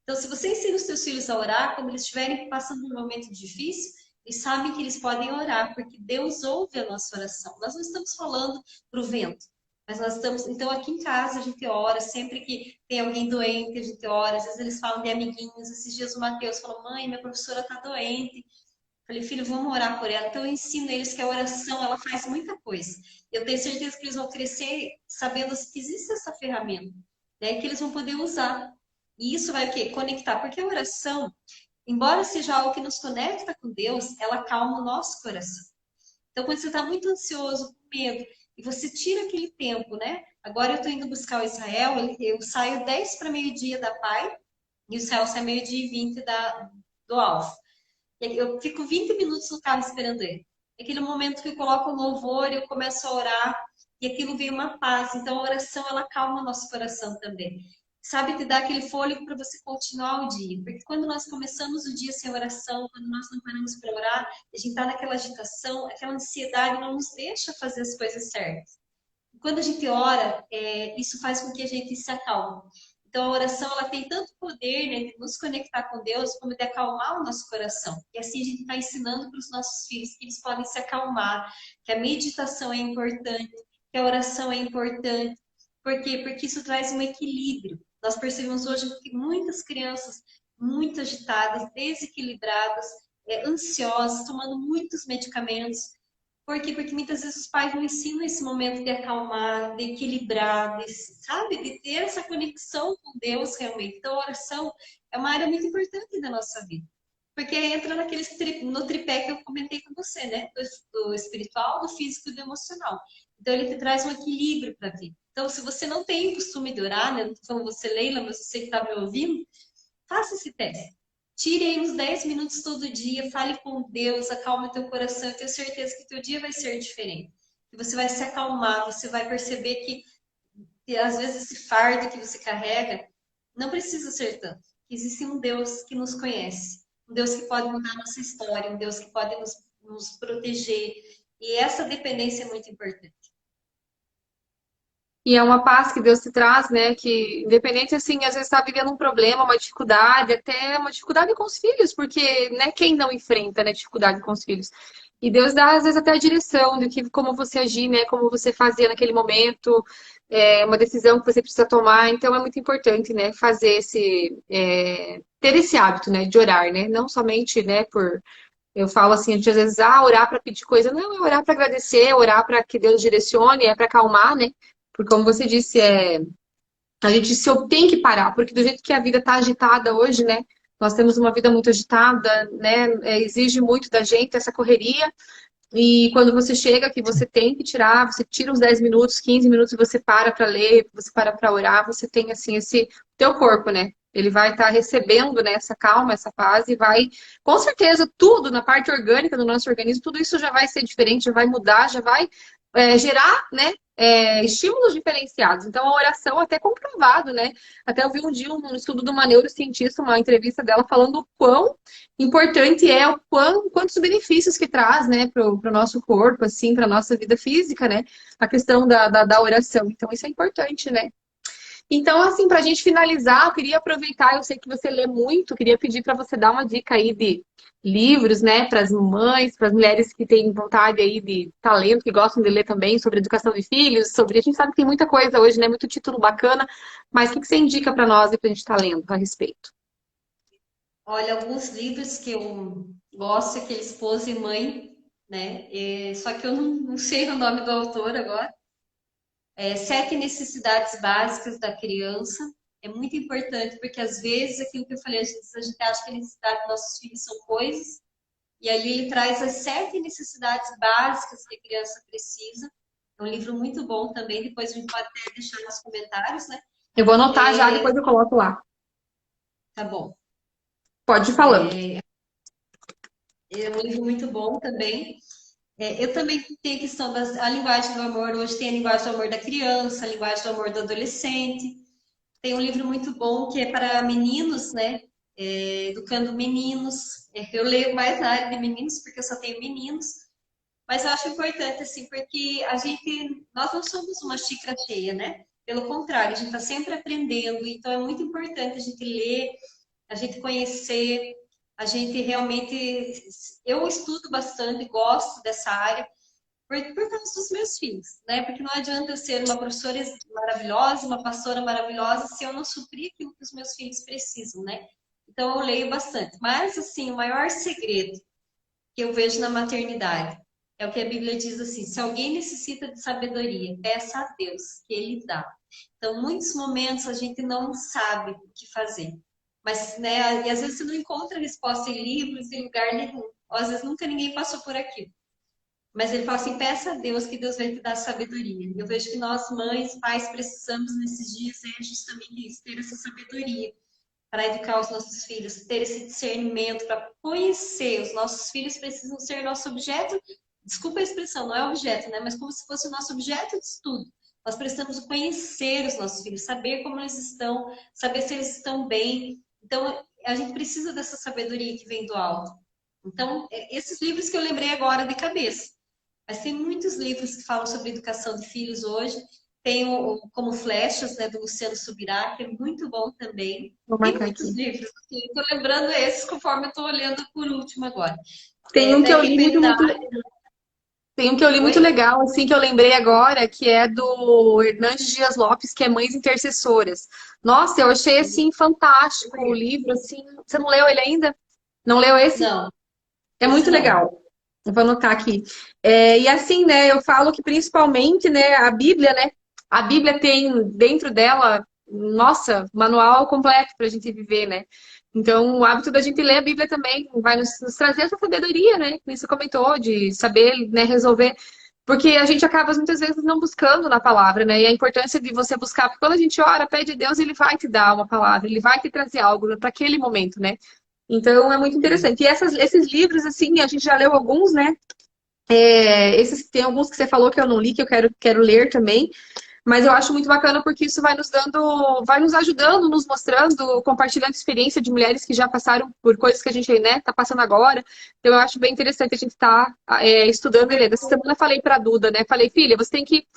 Então, se você ensina os seus filhos a orar, quando eles estiverem passando por um momento difícil, eles sabem que eles podem orar, porque Deus ouve a nossa oração. Nós não estamos falando para o vento, mas nós estamos. Então, aqui em casa, a gente ora, sempre que tem alguém doente, a gente ora. Às vezes eles falam de amiguinhos. Esses dias o Mateus falou: mãe, minha professora está doente. Falei, filho, vamos orar por ela. Então eu ensino eles que a oração, ela faz muita coisa. Eu tenho certeza que eles vão crescer sabendo que existe essa ferramenta, né? Que eles vão poder usar. E isso vai o quê? Conectar. Porque a oração, embora seja algo que nos conecta com Deus, ela acalma o nosso coração. Então, quando você está muito ansioso, com medo, e você tira aquele tempo, né? Agora eu estou indo buscar o Israel, eu saio 10 para meio-dia da PAI, e o Israel sai meio-dia e 20 do Alfa. Eu fico 20 minutos no carro esperando ele. Aquele momento que eu coloco o louvor, eu começo a orar, e aquilo vem uma paz. Então, a oração, ela calma o nosso coração também. Sabe, te dá aquele fôlego para você continuar o dia. Porque quando nós começamos o dia sem oração, quando nós não paramos para orar, a gente está naquela agitação, aquela ansiedade não nos deixa fazer as coisas certas. Quando a gente ora, isso faz com que a gente se acalme. Então, a oração ela tem tanto poder, né, de nos conectar com Deus, como de acalmar o nosso coração. E assim a gente está ensinando para os nossos filhos que eles podem se acalmar, que a meditação é importante, que a oração é importante. Por quê? Porque isso traz um equilíbrio. Nós percebemos hoje que muitas crianças muito agitadas, desequilibradas, ansiosas, tomando muitos medicamentos. Por quê? Porque muitas vezes os pais não ensinam esse momento de acalmar, de equilibrar, de, sabe? De ter essa conexão com Deus realmente. Então, a oração é uma área muito importante da nossa vida. Porque entra no tripé que eu comentei com você, né? Do espiritual, do físico e do emocional. Então, ele te traz um equilíbrio para a vida. Então, se você não tem o costume de orar, né? Não estou falando você, Leila, mas você que está me ouvindo, faça esse teste. Tire aí uns 10 minutos todo dia, fale com Deus, acalme teu coração. Eu tenho certeza que teu dia vai ser diferente. Que você vai se acalmar, você vai perceber que às vezes esse fardo que você carrega não precisa ser tanto. Existe um Deus que nos conhece, um Deus que pode mudar a nossa história, um Deus que pode nos proteger. E essa dependência é muito importante. E é uma paz que Deus te traz, né? Que independente, assim, às vezes está vivendo um problema, uma dificuldade, até uma dificuldade com os filhos, porque, né, quem não enfrenta, né, dificuldade com os filhos? E Deus dá, às vezes, até a direção de que, como você agir, né? Como você fazer naquele momento, uma decisão que você precisa tomar. Então, é muito importante, né? Fazer ter esse hábito, né? De orar, né? Não somente, né? Eu falo assim, às vezes, orar para pedir coisa. Não, é orar para agradecer, orar para que Deus direcione, é para acalmar, né? Porque, como você disse, a gente tem que parar, porque do jeito que a vida está agitada hoje, né? Nós temos uma vida muito agitada, né? Exige muito da gente essa correria. E quando você chega que você tem que tirar, você tira uns 10 minutos, 15 minutos e você para ler, você para orar, você tem assim esse teu corpo, né? Ele vai estar recebendo, né, essa calma, essa paz e vai, com certeza, tudo na parte orgânica do nosso organismo, tudo isso já vai ser diferente, já vai mudar, já vai gerar, né, estímulos diferenciados. Então, a oração até comprovado, né? Até eu vi um dia um estudo de uma neurocientista, uma entrevista dela falando o quão importante é quantos benefícios que traz, né, para o nosso corpo, assim, para a nossa vida física, né, a questão da oração. Então, isso é importante, né? Então, assim, para a gente finalizar, eu queria aproveitar, eu sei que você lê muito, queria pedir para você dar uma dica aí de livros, né, para as mães, para as mulheres que têm vontade aí de talento, que gostam de ler também sobre educação de filhos, sobre, a gente sabe que tem muita coisa hoje, né, muito título bacana, mas o que você indica para nós e para a gente estar lendo a respeito? Olha, alguns livros que eu gosto, aquele Esposa e Mãe, né? Só que eu não sei o nome do autor agora. Sete necessidades básicas da criança. É muito importante, porque às vezes, aquilo que eu falei, às vezes a gente acha que a necessidade dos nossos filhos são coisas, e ali ele traz as sete necessidades básicas que a criança precisa. É um livro muito bom também, depois a gente pode até deixar nos comentários, né? Eu vou anotar já, depois eu coloco lá. Tá bom. Pode ir falando. É um livro muito bom também. Eu também tenho a questão da linguagem do amor. Hoje tem a linguagem do amor da criança, a linguagem do amor do adolescente. Tem um livro muito bom que é para meninos, né? Educando meninos. Eu leio mais na área de meninos, porque eu só tenho meninos. Mas eu acho importante, assim, porque nós não somos uma xícara cheia, né? Pelo contrário, a gente está sempre aprendendo. Então é muito importante a gente ler, a gente conhecer, a gente realmente. Eu estudo bastante, gosto dessa área, por causa dos meus filhos, né? Porque não adianta eu ser uma professora maravilhosa, uma pastora maravilhosa, se eu não suprir aquilo que os meus filhos precisam, né? Então eu leio bastante. Mas, assim, o maior segredo que eu vejo na maternidade. É o que a Bíblia diz assim: se alguém necessita de sabedoria, peça a Deus, que Ele dá. Então, muitos momentos a gente não sabe o que fazer. Mas, né, e às vezes você não encontra resposta em livros, em lugar nenhum. Ou às vezes nunca ninguém passou por aquilo. Mas ele fala assim: peça a Deus que Deus vai te dar sabedoria. Eu vejo que nós, mães, pais, precisamos nesses dias é justamente isso, ter essa sabedoria para educar os nossos filhos, ter esse discernimento, para conhecer. Os nossos filhos precisam ser nosso objeto, desculpa a expressão, não é objeto, né? Mas como se fosse o nosso objeto de estudo. Nós precisamos conhecer os nossos filhos, saber como eles estão, saber se eles estão bem. Então, a gente precisa dessa sabedoria que vem do alto. Então, esses livros que eu lembrei agora de cabeça. Mas tem muitos livros que falam sobre educação de filhos hoje. Tem Como Flechas, né, do Luciano Subirá, que é muito bom também. Vou Tem marcar muitos aqui. livros, estou lembrando esses conforme eu estou olhando por último agora. Tem um que Da eu li muito, Equiperidade. muito, tem um que eu li muito Oi? legal, assim, que eu lembrei agora, que é do Hernandes Dias Lopes, que é Mães Intercessoras. Nossa, eu achei, assim, fantástico o livro, assim. Você não leu ele ainda? Não leu esse? Não, É esse muito não. legal. Eu vou anotar aqui. E assim, né, eu falo que principalmente, né, a Bíblia, né, a Bíblia tem dentro dela, nossa, manual completo para a gente viver, né? Então, o hábito da gente ler a Bíblia também vai nos trazer essa sabedoria, né? Que você comentou, de saber, né, resolver. Porque a gente acaba muitas vezes não buscando na palavra, né? E a importância de você buscar, porque quando a gente ora, pede a Deus, ele vai te dar uma palavra, ele vai te trazer algo para aquele momento, né? Então é muito Sim. interessante. E esses livros, assim, a gente já leu alguns, né? Tem alguns que você falou que eu não li, que eu quero ler também. Mas eu acho muito bacana porque isso vai nos dando, vai nos ajudando, nos mostrando, compartilhando experiência de mulheres que já passaram por coisas que a gente, né, tá passando agora. Então eu acho bem interessante a gente estar estudando, Helena. Essa semana eu falei pra Duda, né? Falei, filha, você tem que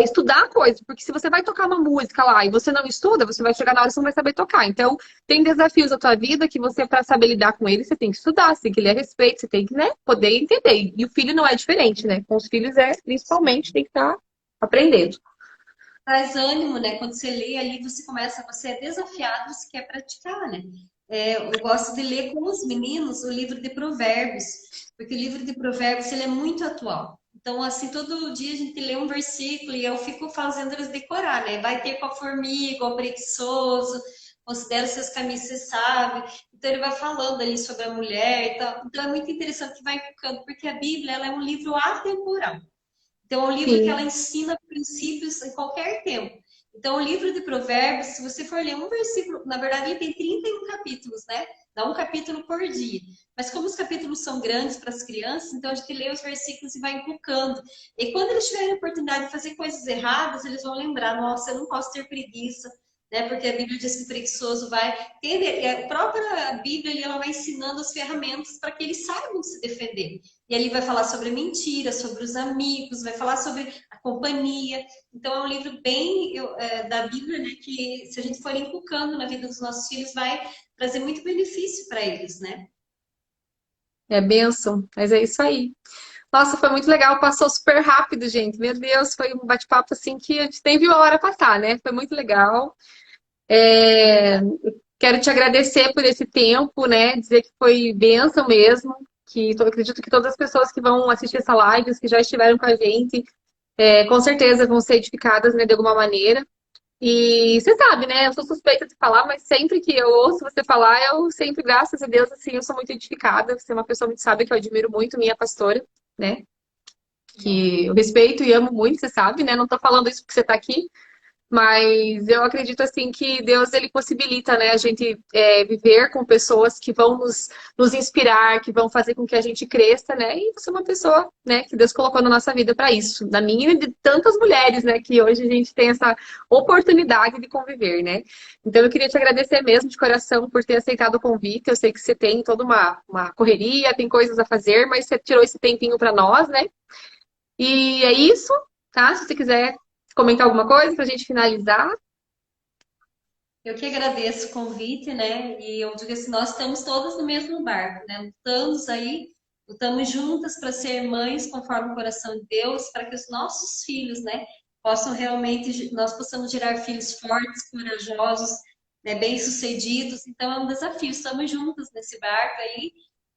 estudar a coisa, porque se você vai tocar uma música lá e você não estuda, você vai chegar na hora e você não vai saber tocar. Então, tem desafios na tua vida que você, para saber lidar com eles, você tem que estudar, você tem que ler a respeito, você tem que, né, poder entender. E o filho não é diferente, né? Com os filhos principalmente, tem que estar aprendendo. Traz ânimo, né? Quando você lê ali, você é desafiado, você quer praticar, né? Eu gosto de ler com os meninos o livro de Provérbios, porque o livro de Provérbios ele é muito atual. Então, assim, todo dia a gente lê um versículo e eu fico fazendo eles decorar, né? Vai ter com a formiga, o preguiçoso, considera seus caminhos, você sabe. Então, ele vai falando ali sobre a mulher e tal. Então, é muito interessante que vai ficando, porque a Bíblia ela é um livro atemporal. Então, é um livro que ela Sim. ensina princípios em qualquer tempo. Então, o livro de Provérbios, se você for ler um versículo, na verdade, ele tem 31 capítulos, né? Dá um capítulo por dia. Mas como os capítulos são grandes para as crianças, então a gente lê os versículos e vai inculcando. E quando eles tiverem a oportunidade de fazer coisas erradas, eles vão lembrar, nossa, eu não posso ter preguiça, né? Porque a Bíblia diz que o preguiçoso vai... A própria Bíblia, ela vai ensinando as ferramentas para que eles saibam se defender. E ali vai falar sobre mentira, sobre os amigos, vai falar sobre a companhia. Então é um livro bem da Bíblia, né? Que se a gente for inculcando na vida dos nossos filhos, vai trazer muito benefício para eles, né? É bênção, mas é isso aí. Nossa, foi muito legal, passou super rápido, gente. Meu Deus, foi um bate-papo assim que a gente nem viu a hora passar, né? Foi muito legal. É, Quero te agradecer por esse tempo, né? Dizer que foi bênção mesmo. Eu acredito que todas as pessoas que vão assistir essa live, os que já estiveram com a gente, com certeza vão ser edificadas, né, de alguma maneira. E você sabe, né? Eu sou suspeita de falar, mas sempre que eu ouço você falar, eu sempre, graças a Deus, assim, eu sou muito edificada. Você é uma pessoa muito sábia que eu admiro muito, minha pastora, né? Bom, Que eu respeito e amo muito, você sabe, né? Não tô falando isso porque você tá aqui, mas eu acredito assim que Deus ele possibilita, né, a gente viver com pessoas que vão nos inspirar, que vão fazer com que a gente cresça, né? E você é uma pessoa, né, que Deus colocou na nossa vida para isso, da minha e de tantas mulheres, né, que hoje a gente tem essa oportunidade de conviver, né? Então eu queria te agradecer mesmo de coração por ter aceitado o convite. Eu sei que você tem toda uma correria, tem coisas a fazer, mas você tirou esse tempinho para nós, né? E é isso, tá? Se você quiser comentar alguma coisa para a gente finalizar. eu que agradeço o convite, né? E eu digo assim, nós estamos todas no mesmo barco, né? Lutamos aí, lutamos juntas para ser mães conforme o coração de Deus, para que os nossos filhos, né, possam realmente, nós possamos gerar filhos fortes, corajosos, né, bem-sucedidos. Então é um desafio, estamos juntas nesse barco aí.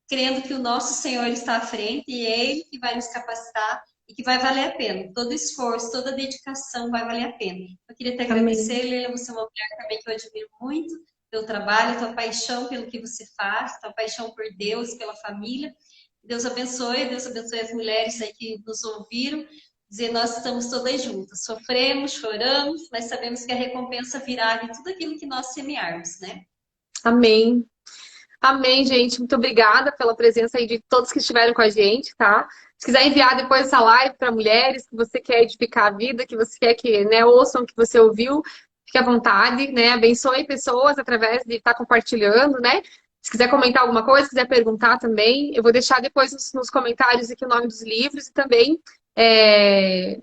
crendo que o nosso Senhor está à frente e é Ele que vai nos capacitar e que vai valer a pena. Todo esforço, toda dedicação vai valer a pena. Eu queria te Amém. agradecer, Leila, você é uma mulher também que eu admiro muito, teu trabalho, tua paixão pelo que você faz, tua paixão por Deus, pela família. Deus abençoe as mulheres aí que nos ouviram. Dizer, nós estamos todas juntas, sofremos, choramos, mas sabemos que a recompensa virá de tudo aquilo que nós semearmos, né? Amém. Amém, gente. Muito obrigada pela presença aí de todos que estiveram com a gente, tá? Se quiser enviar depois essa live para mulheres que você quer edificar a vida, que você quer que, né, ouçam o que você ouviu, fique à vontade, né? Abençoe pessoas através de estar compartilhando, né? Se quiser comentar alguma coisa, se quiser perguntar também, eu vou deixar depois nos comentários aqui o nome dos livros e também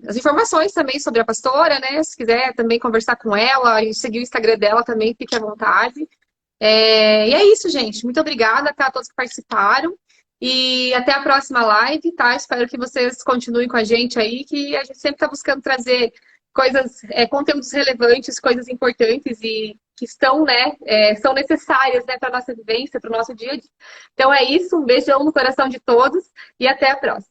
as informações também sobre a pastora, né? Se quiser também conversar com ela e seguir o Instagram dela também, fique à vontade. E é isso, gente. Muito obrigada, tá, a todos que participaram. E até a próxima live, tá? Espero que vocês continuem com a gente aí, que a gente sempre está buscando trazer coisas, conteúdos relevantes, coisas importantes e que estão, né, são necessárias, né, para a nossa vivência, para o nosso dia a dia. Então é isso, um beijão no coração de todos e até a próxima.